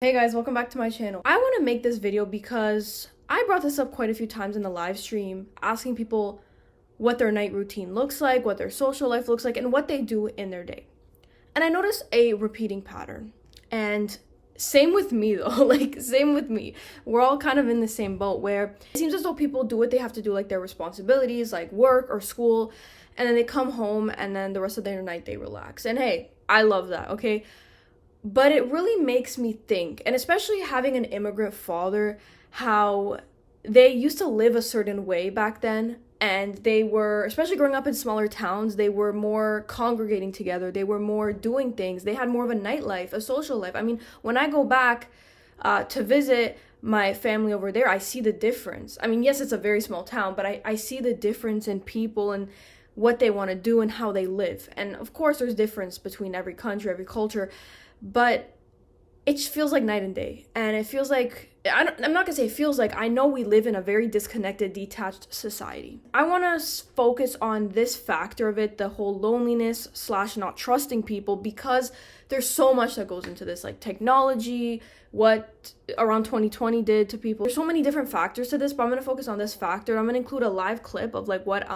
Hey guys, welcome back to my channel. I want to make this video because I brought this up quite a few times in the live stream, asking people what their night routine looks like, what their social life looks like, and what they do in their day. And I noticed a repeating pattern. And same with me though, same with me. We're all kind of in the same boat where it seems as though people do what they have to do, like their responsibilities, like work or school, and then they come home and then the rest of their night they relax. And hey, I love that, okay? But it really makes me think, and especially having an immigrant father, how they used to live a certain way back then. And they were, especially growing up in smaller towns, they were more congregating together. They were more doing things. They had more of a nightlife, a social life. I mean, when I go back to visit my family over there, I see the difference. I mean, yes, it's a very small town, but I see the difference in people and what they want to do and how they live. And of course, there's difference between every country, every culture, but it feels like night and day. And it feels like, I'm not gonna say it feels like, I know we live in a very disconnected, detached society. I want to focus on this factor of it, the whole loneliness slash not trusting people, because there's so much that goes into this, like technology, what around 2020 did to people. There's so many different factors to this, but I'm going to focus on this factor. I'm going to include a live clip of like what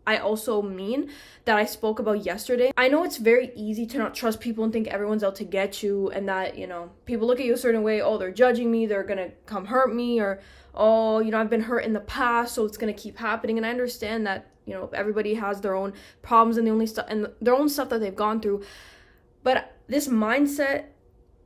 I also mean that I spoke about yesterday. I know it's very easy to not trust people and think everyone's out to get you, and that, you know, people look at you a certain way. Oh, they're judging me, they're going to come hurt me, or oh, you know, I've been hurt in the past, so it's going to keep happening. And I understand that, you know, everybody has their own problems and their own stuff that they've gone through. But this mindset,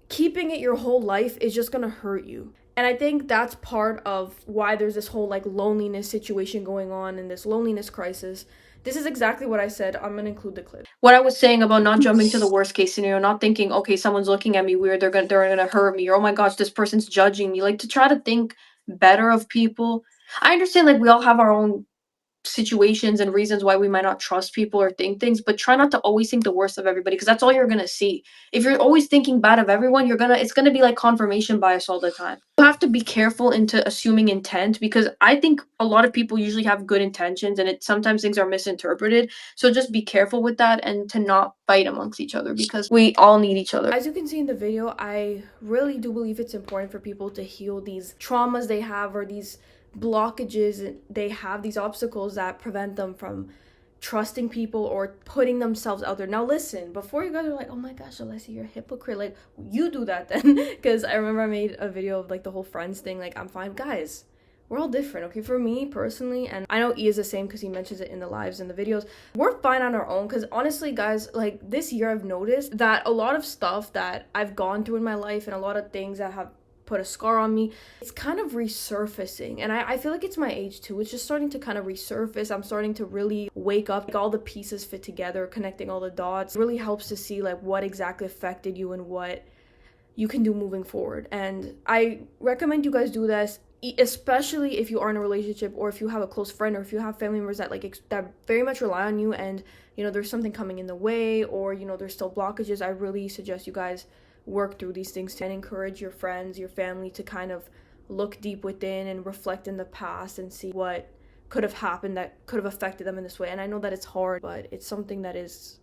keeping it your whole life, is just gonna hurt you. And I think that's part of why there's this whole like loneliness situation going on and this loneliness crisis. This is exactly what I said. I'm gonna include the clip. What I was saying about not jumping to the worst case scenario, not thinking, okay, someone's looking at me weird, they're gonna hurt me, or oh my gosh, this person's judging me. Like, to try to think better of people. I understand, like, we all have our own situations and reasons why we might not trust people or think things, but try not to always think the worst of everybody, because that's all you're going to see. If you're always thinking bad of everyone, it's going to be like confirmation bias all the time. You have to be careful into assuming intent, because I think a lot of people usually have good intentions, and sometimes things are misinterpreted. So just be careful with that, and to not fight amongst each other, because we all need each other. As you can see in the video, I really do believe it's important for people to heal these traumas they have, or these blockages they have, these obstacles that prevent them from trusting people or putting themselves out there. Now listen, before you guys are like, oh my gosh, Alessia, you're a hypocrite, like, you do that then. Because I remember I made a video of like the whole friends thing. Like, I'm fine, guys, we're all different, okay? For me personally, and I know E is the same because he mentions it in the lives and the videos, we're fine on our own. Because honestly, guys, like, this year I've noticed that a lot of stuff that I've gone through in my life, and a lot of things that have put a scar on me, it's kind of resurfacing. And I feel like it's my age too. It's just starting to kind of resurface. I'm starting to really wake up, like, all the pieces fit together, connecting all the dots. It really helps to see like what exactly affected you and what you can do moving forward. And I recommend you guys do this, especially if you are in a relationship, or if you have a close friend, or if you have family members that that very much rely on you, and you know there's something coming in the way, or you know there's still blockages. I really suggest you guys work through these things, and encourage your friends, your family, to kind of look deep within and reflect in the past and see what could have happened that could have affected them in this way. And I know that it's hard, but it's something that is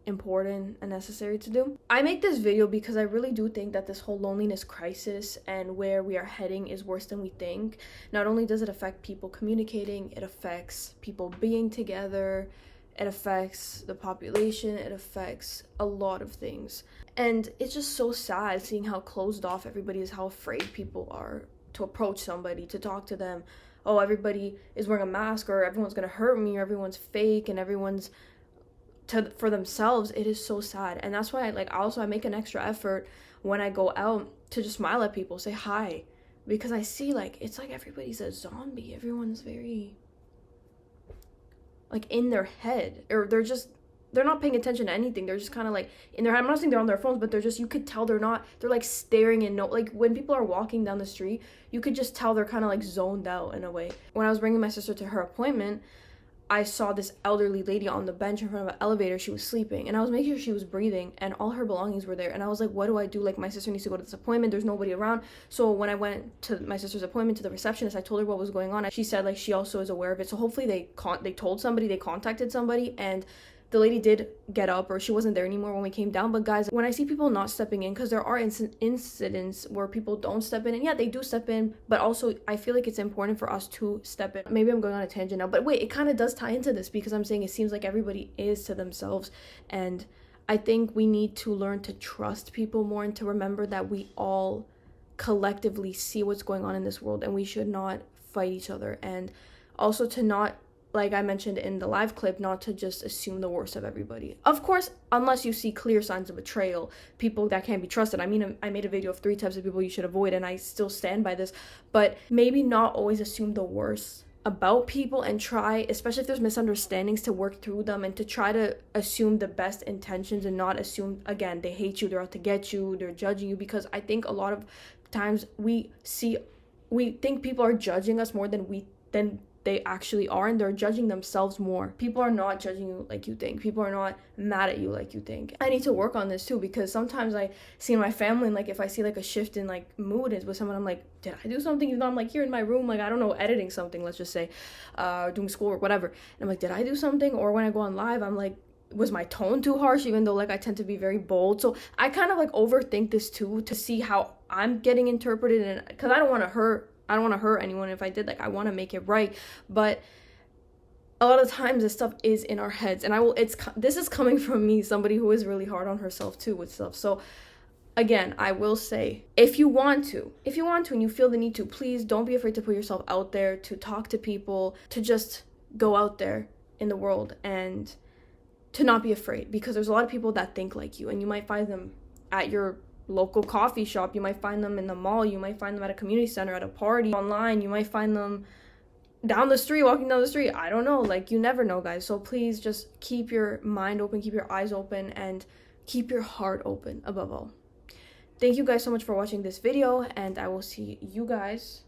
important and necessary to do. I make this video because I really do think that this whole loneliness crisis and where we are heading is worse than we think. Not only does it affect people communicating, it affects people being together, it affects the population, it affects a lot of things. And it's just so sad seeing how closed off everybody is, how afraid people are to approach somebody, to talk to them. Oh, everybody is wearing a mask, or everyone's gonna hurt me, or everyone's fake, and everyone's for themselves. It is so sad. And that's why I make an extra effort when I go out to just smile at people, say hi, because I see it's like everybody's a zombie. Everyone's very like in their head, or they're not paying attention to anything. They're just kind of like in their head. I'm not saying they're on their phones, but you could tell they're like staring and like when people are walking down the street, you could just tell they're kind of like zoned out in a way. When I was bringing my sister to her appointment, I saw this elderly lady on the bench in front of an elevator. She was sleeping, and I was making sure she was breathing, and all her belongings were there. And I was like, what do I do? Like, my sister needs to go to this appointment. There's nobody around. So when I went to my sister's appointment, to the receptionist, I told her what was going on. She said, like, she also is aware of it. So hopefully they told somebody, they contacted somebody, and the lady did get up, or she wasn't there anymore when we came down. But guys, when I see people not stepping in, because there are incidents where people don't step in, and yeah, they do step in, but also I feel like it's important for us to step in. Maybe I'm going on a tangent now, but wait, it kind of does tie into this, because I'm saying it seems like everybody is to themselves, and I think we need to learn to trust people more, and to remember that we all collectively see what's going on in this world, and we should not fight each other. And also to not, like I mentioned in the live clip, not to just assume the worst of everybody. Of course, unless you see clear signs of betrayal, people that can't be trusted. I mean, I made a video of 3 types of people you should avoid, and I still stand by this, but maybe not always assume the worst about people, and try, especially if there's misunderstandings, to work through them, and to try to assume the best intentions, and not assume, again, they hate you, they're out to get you, they're judging you. Because I think a lot of times we think people are judging us more than they actually are, and they're judging themselves more. People are not judging you like you think. People are not mad at you like you think. I need to work on this too, because sometimes I see in my family, and like if I see like a shift in like mood is with someone, I'm like, did I do something? Even though I'm like here in my room, like I don't know, editing something, let's just say, doing schoolwork, whatever, and I'm like, did I do something? Or when I go on live, I'm like, was my tone too harsh? Even though like I tend to be very bold, so I kind of like overthink this too, to see how I'm getting interpreted, and because I don't want to hurt anyone. If I did, like, I want to make it right, but a lot of times this stuff is in our heads, and this is coming from me, somebody who is really hard on herself too with stuff. So again, I will say, if you want to and you feel the need to, please don't be afraid to put yourself out there, to talk to people, to just go out there in the world, and to not be afraid, because there's a lot of people that think like you, and you might find them at your local coffee shop, you might find them in the mall, you might find them at a community center, at a party, online, you might find them walking down the street. I don't know, like, you never know, guys. So please just keep your mind open, keep your eyes open, and keep your heart open above all. Thank you guys so much for watching this video, and I will see you guys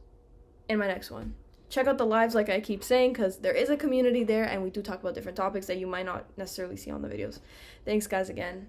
in my next one. Check out the lives, like I keep saying, because there is a community there, and we do talk about different topics that you might not necessarily see on the videos. Thanks, guys, again.